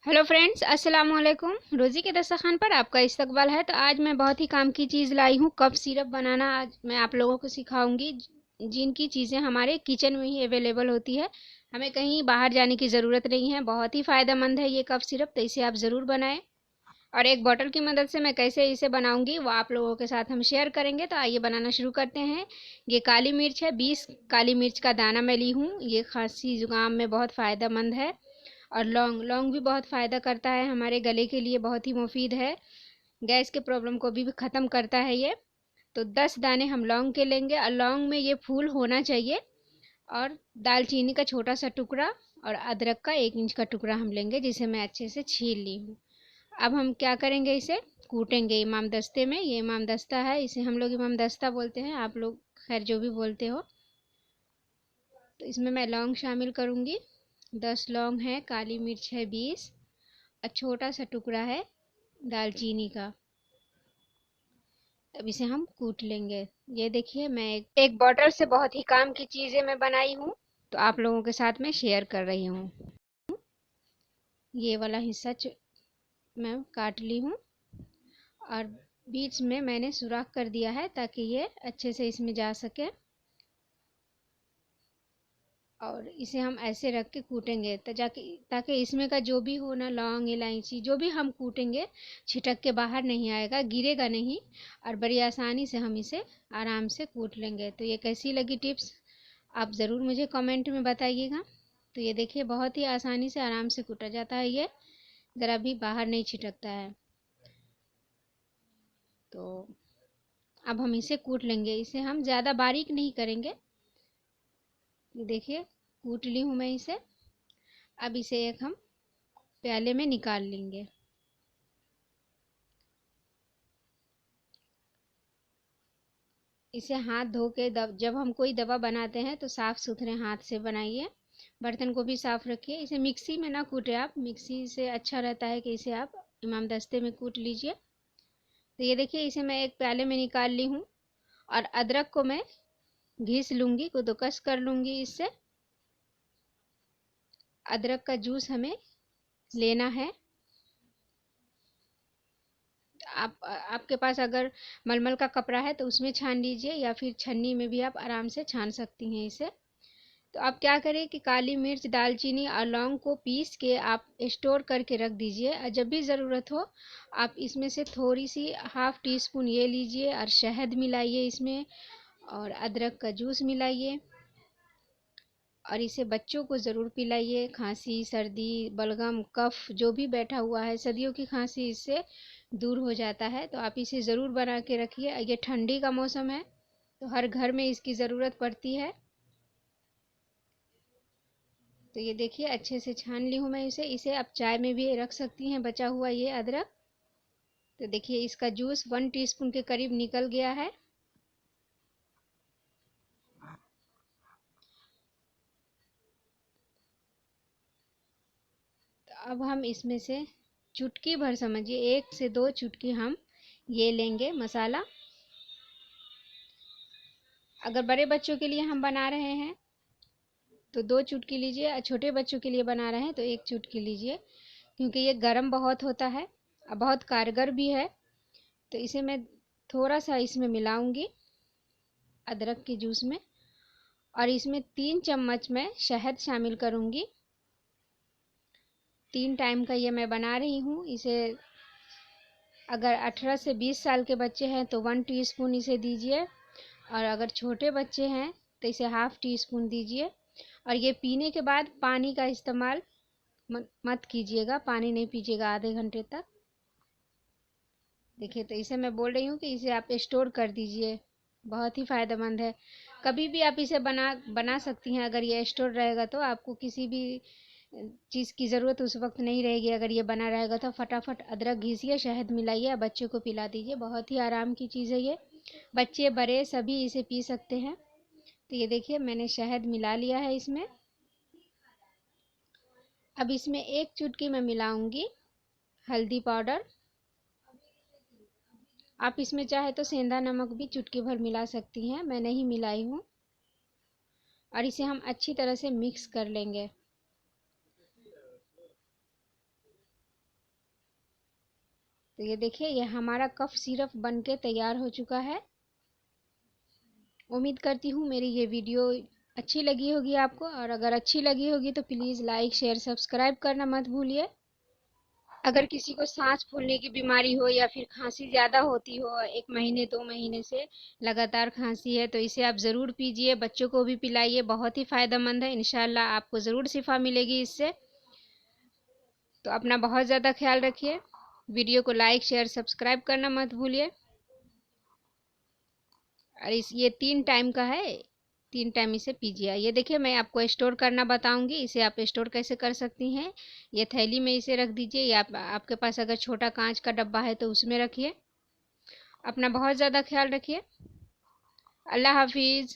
Hello friends, अस्सलाम वालेकुम। रोज़ी के दस्तरखान पर आपका इस्तकबाल है। तो आज मैं बहुत ही काम की चीज़ लाई हूँ। कप सिरप बनाना आज मैं आप लोगों को सिखाऊंगी, जिनकी चीज़ें हमारे किचन में ही अवेलेबल होती है। हमें कहीं बाहर जाने की ज़रूरत नहीं है। बहुत ही फ़ायदेमंद है ये कप सिरप, तो इसे आप ज़रूर बनाएं। और एक बॉटल की मदद से मैं कैसे इसे बनाऊंगी वो आप लोगों के साथ हम शेयर करेंगे। तो आइए बनाना शुरू करते हैं। ये काली मिर्च है, 20 काली मिर्च का दाना मैं ली हूँ। ये खांसी जुकाम में बहुत फ़ायदेमंद है। और लौंग लौंग भी बहुत फ़ायदा करता है, हमारे गले के लिए बहुत ही मुफीद है। गैस के प्रॉब्लम को भी ख़त्म करता है ये। तो 10 दाने हम लौंग के लेंगे और लौंग में ये फूल होना चाहिए। और दालचीनी का छोटा सा टुकड़ा और अदरक का 1 इंच का टुकड़ा हम लेंगे, जिसे मैं अच्छे से छील ली हूँ। अब हम क्या करेंगे, इसे कूटेंगे इमाम दस्ते में। ये इमाम दस्ता है, इसे हम लोग इमाम दस्ता बोलते हैं, आप लोग खैर जो भी बोलते हो। तो इसमें मैं लौंग शामिल करूँगी। 10 लौंग है, काली मिर्च है 20 और छोटा सा टुकड़ा है दालचीनी का। अब इसे हम कूट लेंगे। ये देखिए, मैं एक बॉटल से बहुत ही काम की चीज़ें मैं बनाई हूँ, तो आप लोगों के साथ में शेयर कर रही हूँ। ये वाला हिस्सा मैं काट ली हूँ और बीच में मैंने सुराख कर दिया है ताकि ये अच्छे से इसमें जा सके। और इसे हम ऐसे रख के कूटेंगे तो ताकि इसमें का जो भी हो ना, लौंग इलायची जो भी हम कूटेंगे छिटक के बाहर नहीं आएगा, गिरेगा नहीं। और बड़ी आसानी से हम इसे आराम से कूट लेंगे। तो ये कैसी लगी टिप्स, आप ज़रूर मुझे कमेंट में बताइएगा। तो ये देखिए, बहुत ही आसानी से आराम से कूटा जाता है ये, ज़रा भी बाहर नहीं छिटकता है। तो अब हम इसे कूट लेंगे, इसे हम ज़्यादा बारीक नहीं करेंगे। देखिए, कूट ली हूँ मैं इसे। अब इसे एक हम प्याले में निकाल लेंगे। इसे हाथ धो के जब हम कोई दवा बनाते हैं तो साफ़ सुथरे हाथ से बनाइए। बर्तन को भी साफ़ रखिए। इसे मिक्सी में ना कूटें आप, मिक्सी से अच्छा रहता है कि इसे आप इमाम दस्ते में कूट लीजिए। तो ये देखिए, इसे मैं एक प्याले में निकाल ली हूँ। और अदरक को मैं घिस लूँगी, कद्दूकस कर लूँगी इससे। अदरक का जूस हमें लेना है। आपके पास अगर मलमल का कपड़ा है तो उसमें छान लीजिए, या फिर छन्नी में भी आप आराम से छान सकती हैं इसे। तो आप क्या करें कि काली मिर्च, दालचीनी और लौंग को पीस के आप स्टोर करके रख दीजिए, और जब भी ज़रूरत हो आप इसमें से थोड़ी सी हाफ़ टी स्पून ये लीजिए और शहद मिलाइए इसमें, और अदरक का जूस मिलाइए। और इसे बच्चों को ज़रूर पिलाइए। खांसी, सर्दी, बलगम, कफ जो भी बैठा हुआ है, सर्दियों की खांसी इससे दूर हो जाता है। तो आप इसे ज़रूर बना के रखिए। ये ठंडी का मौसम है तो हर घर में इसकी ज़रूरत पड़ती है। तो ये देखिए, अच्छे से छान ली हूँ मैं इसे। इसे आप चाय में भी रख सकती हैं, बचा हुआ ये अदरक। तो देखिए, इसका जूस 1 टीस्पून के करीब निकल गया है। तो अब हम इसमें से चुटकी भर, समझिए 1 से 2 चुटकी हम ये लेंगे मसाला। अगर बड़े बच्चों के लिए हम बना रहे हैं तो 2 चुटकी लीजिए, और छोटे बच्चों के लिए बना रहे हैं तो 1 चुटकी लीजिए, क्योंकि ये गर्म बहुत होता है और बहुत कारगर भी है। तो इसे मैं थोड़ा सा इसमें मिलाऊंगी अदरक के जूस में। और इसमें 3 चम्मच मैं शहद शामिल करूंगी। 3 टाइम का ये मैं बना रही हूँ इसे। अगर 18 से 20 साल के बच्चे हैं तो 1 टीस्पून इसे दीजिए, और अगर छोटे बच्चे हैं तो इसे हाफ़ टी स्पून दीजिए। और ये पीने के बाद पानी का इस्तेमाल मत कीजिएगा, पानी नहीं पीजिएगा आधे घंटे तक। देखिए, तो इसे मैं बोल रही हूँ कि इसे आप स्टोर कर दीजिए, बहुत ही फ़ायदेमंद है। कभी भी आप इसे बना बना सकती हैं। अगर ये स्टोर रहेगा तो आपको किसी भी चीज़ की ज़रूरत उस वक्त नहीं रहेगी। अगर ये बना रहेगा तो फटाफट अदरक घीसिए, शहद मिलाइए, बच्चे को पिला दीजिए। बहुत ही आराम की चीज़ है ये, बच्चे बड़े सभी इसे पी सकते हैं। तो ये देखिए, मैंने शहद मिला लिया है इसमें। अब इसमें 1 चुटकी मैं मिलाऊंगी हल्दी पाउडर। आप इसमें चाहे तो सेंधा नमक भी चुटकी भर मिला सकती हैं, मैं नहीं मिलाई हूँ। और इसे हम अच्छी तरह से मिक्स कर लेंगे। तो ये देखिए, ये हमारा कफ सिरप बनके तैयार हो चुका है। उम्मीद करती हूँ मेरी ये वीडियो अच्छी लगी होगी आपको, और अगर अच्छी लगी होगी तो प्लीज़ लाइक शेयर सब्सक्राइब करना मत भूलिए। अगर किसी को सांस फूलने की बीमारी हो या फिर खांसी ज़्यादा होती हो, 1 महीने 2 महीने से लगातार खांसी है, तो इसे आप ज़रूर पीजिए, बच्चों को भी पिलाइए, बहुत ही फ़ायदेमंद है। इंशाल्लाह आपको ज़रूर शिफा मिलेगी इससे। तो अपना बहुत ज़्यादा ख्याल रखिए। वीडियो को लाइक शेयर सब्सक्राइब करना मत भूलिए। और ये 3 टाइम का है, 3 टाइम इसे पीजिए। ये देखिए, मैं आपको स्टोर करना बताऊंगी, इसे आप स्टोर कैसे कर सकती हैं। ये थैली में इसे रख दीजिए, या आपके पास अगर छोटा कांच का डब्बा है तो उसमें रखिए। अपना बहुत ज़्यादा ख्याल रखिए। अल्लाह हाफिज़।